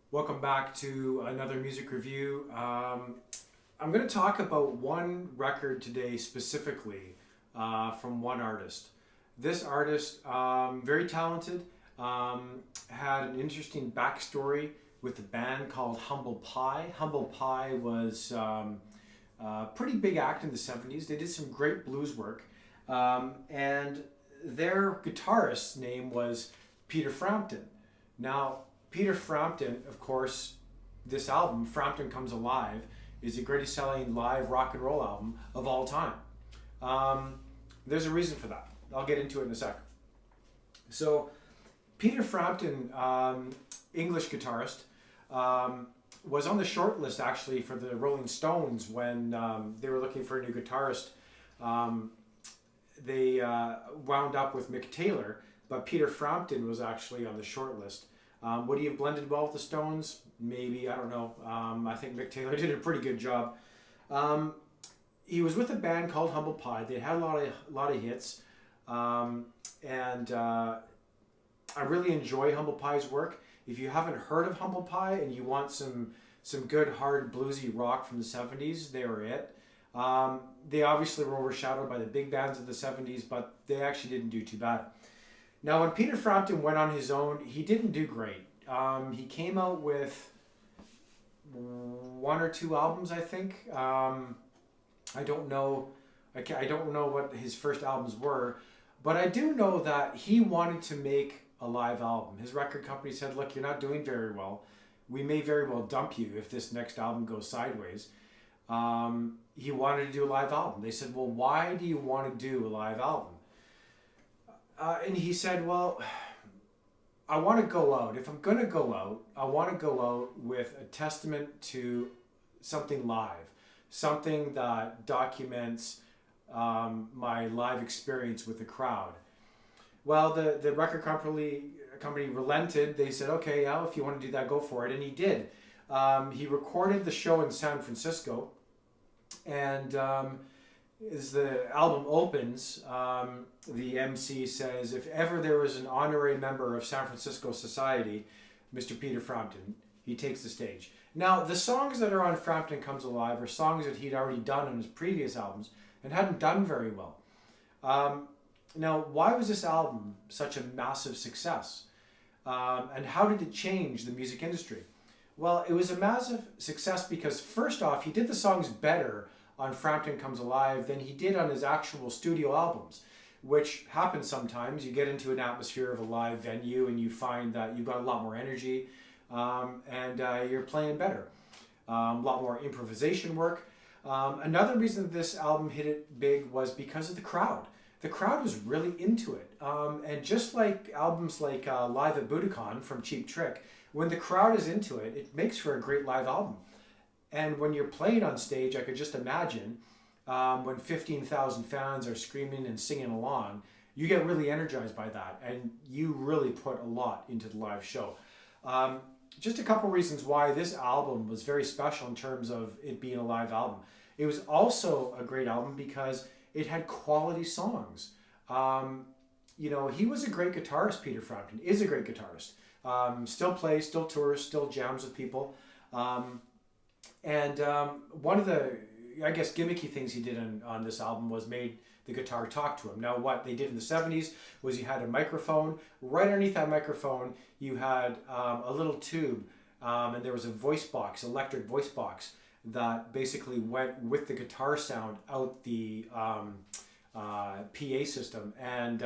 Welcome back to another music review. I'm going to talk about one record today specifically from one artist. This artist, very talented, had an interesting backstory with a band called Humble Pie. Humble Pie was a pretty big act in the 70s. They did some great blues work, and their guitarist's name was Peter Frampton. Now, Peter Frampton, of course, this album, Frampton Comes Alive, is the greatest selling live rock and roll album of all time. Um, there's a reason for that. I'll get into it in a sec. So, Peter Frampton, English guitarist, was on the short list actually for the Rolling Stones when they were looking for a new guitarist. Um, they wound up with Mick Taylor, but Peter Frampton was actually on the short list. Would he have blended well with the Stones? Maybe, I don't know. I think Mick Taylor did a pretty good job. Um, he was with a band called Humble Pie. They had a lot of hits, and I really enjoy Humble Pie's work. If you haven't heard of Humble Pie and you want some good hard bluesy rock from the 70s, they were it. They obviously were overshadowed by the big bands of the 70s, but they actually didn't do too bad. Now, when Peter Frampton went on his own, he didn't do great. He came out with one or two albums, I think. I don't know. I don't know what his first albums were, but I do know that he wanted to make a live album. His record company said, "Look, you're not doing very well. We may very well dump you if this next album goes sideways." He wanted to do a live album. They said, "Well, why do you want to do a live album?" And he said, "Well, I want to go out. If I'm going to go out, I want to go out with a testament to something live, something that documents my live experience with the crowd." Well, the record company relented. They said, "Okay, yeah, if you want to do that, go for it." And he did. He recorded the show in San Francisco, and as the album opens, the MC says, "If ever there was an honorary member of San Francisco society, Mr. Peter Frampton, he takes the stage." Now, the songs that are on Frampton Comes Alive are songs that he'd already done on his previous albums and hadn't done very well. Now, why was this album such a massive success? And how did it change the music industry? Well, it was a massive success because, first off, he did the songs better on Frampton Comes Alive than he did on his actual studio albums, which happens sometimes. You get into an atmosphere of a live venue and you find that you've got a lot more energy, and you're playing better. A lot more improvisation work. Another reason that this album hit it big was because of the crowd. The crowd was really into it. And just like albums like Live at Budokan from Cheap Trick, when the crowd is into it, it makes for a great live album. And when you're playing on stage, I could just imagine when 15,000 fans are screaming and singing along, you get really energized by that, and you really put a lot into the live show. Just a couple reasons why this album was very special in terms of it being a live album. It was also a great album because it had quality songs. He was a great guitarist, Peter Frampton, is a great guitarist. Still plays, still tours, still jams with people. And one of the, I guess, gimmicky things he did on this album was made the guitar talk to him. Now, what they did in the 70s was you had a microphone. Right underneath that microphone, you had a little tube, and there was a voice box, electric voice box, that basically went with the guitar sound out the PA system. And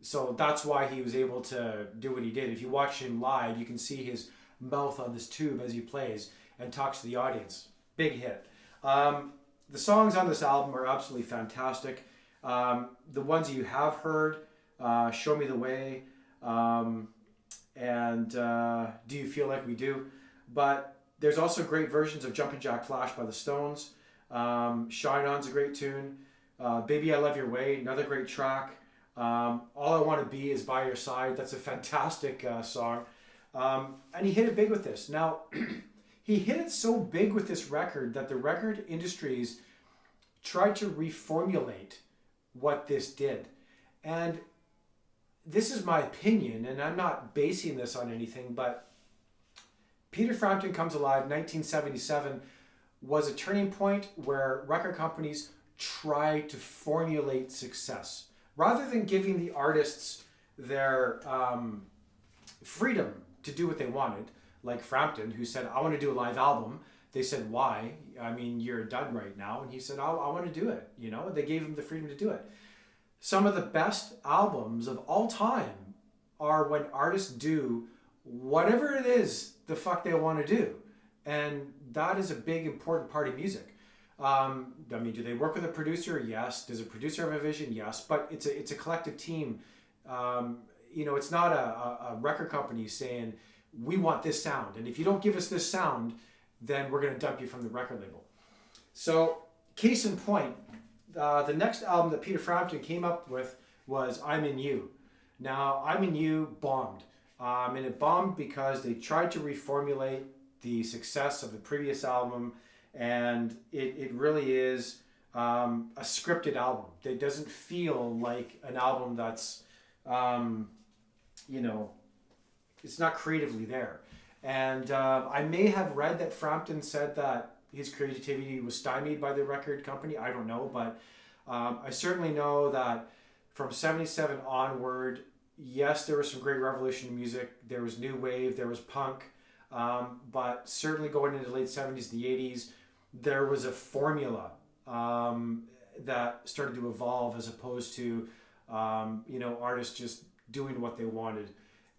so that's why he was able to do what he did. If you watch him live, you can see his mouth on this tube as he plays and talks to the audience. Big hit. The songs on this album are absolutely fantastic. The ones you have heard, Show Me the Way, and Do You Feel Like We Do? But there's also great versions of Jumpin' Jack Flash by the Stones. Shine On's a great tune. Baby I Love Your Way, another great track. All I Want to Be Is By Your Side. That's a fantastic song. And he hit it big with this. Now, he hit it so big with this record that the record industries tried to reformulate what this did. And this is my opinion, and I'm not basing this on anything, but Peter Frampton Comes Alive, 1977, was a turning point where record companies tried to formulate success. Rather than giving the artists their freedom to do what they wanted, like Frampton, who said, I want to do a live album. They said, why? I mean, you're a dud right now. And he said, I want to do it. You know, they gave him the freedom to do it. Some of the best albums of all time are when artists do whatever it is the fuck they want to do. And that is a big, important part of music. I mean, do they work with a producer? Yes. Does a producer have a vision? Yes. But it's a collective team. You know, it's not a record company saying, we want this sound. And if you don't give us this sound, then we're going to dump you from the record label. So, case in point, the next album that Peter Frampton came up with was I'm In You. Now, I'm In You bombed. And it bombed because they tried to reformulate the success of the previous album, and it really is a scripted album. It doesn't feel like an album that's, you know, it's not creatively there. And I may have read that Frampton said that his creativity was stymied by the record company. I don't know, but I certainly know that from 77 onward, yes, there was some great revolution music. There was new wave, there was punk, but certainly going into the late 70s, the 80s, there was a formula that started to evolve as opposed to, you know, artists just doing what they wanted.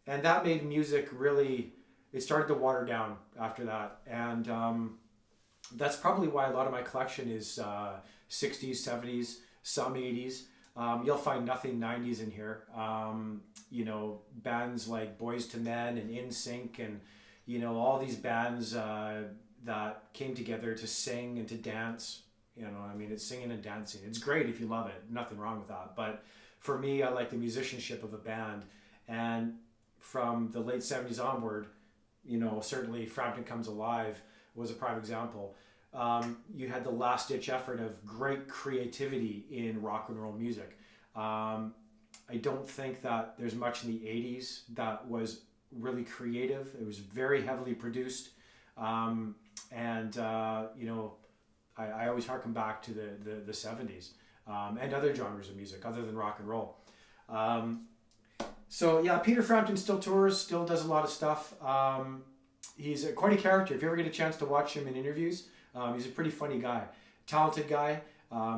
And that made music really, it started to water down after that. And that's probably why a lot of my collection is 60s, 70s, some 80s. You'll find nothing 90s in here. You know, bands like Boys to Men and NSYNC and, you know, all these bands that came together to sing and to dance. You know, I mean, it's singing and dancing. It's great if you love it. Nothing wrong with that. But for me, I like the musicianship of a band. And from the late 70s onward, you know, certainly Frampton Comes Alive was a prime example. You had the last ditch effort of great creativity in rock and roll music. I don't think that there's much in the 80s that was really creative. It was very heavily produced. You know, I always harken back to the 70s and other genres of music other than rock and roll. So yeah, Peter Frampton still tours, still does a lot of stuff. He's quite a character. If you ever get a chance to watch him in interviews, he's a pretty funny guy, talented guy,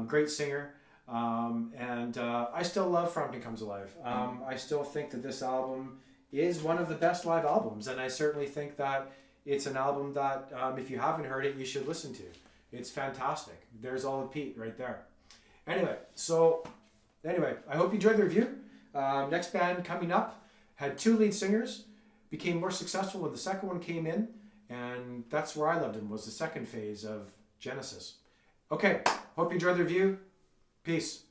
great singer. I still love Frampton Comes Alive. I still think that this album is one of the best live albums, and I certainly think that it's an album that if you haven't heard it, you should listen to. It's fantastic. There's all the Pete right there. Anyway, I hope you enjoyed the review. Next band coming up had 2 lead singers, became more successful when the second one came in, and that's where I loved him, was the second phase of Genesis. Okay, hope you enjoyed the review. Peace.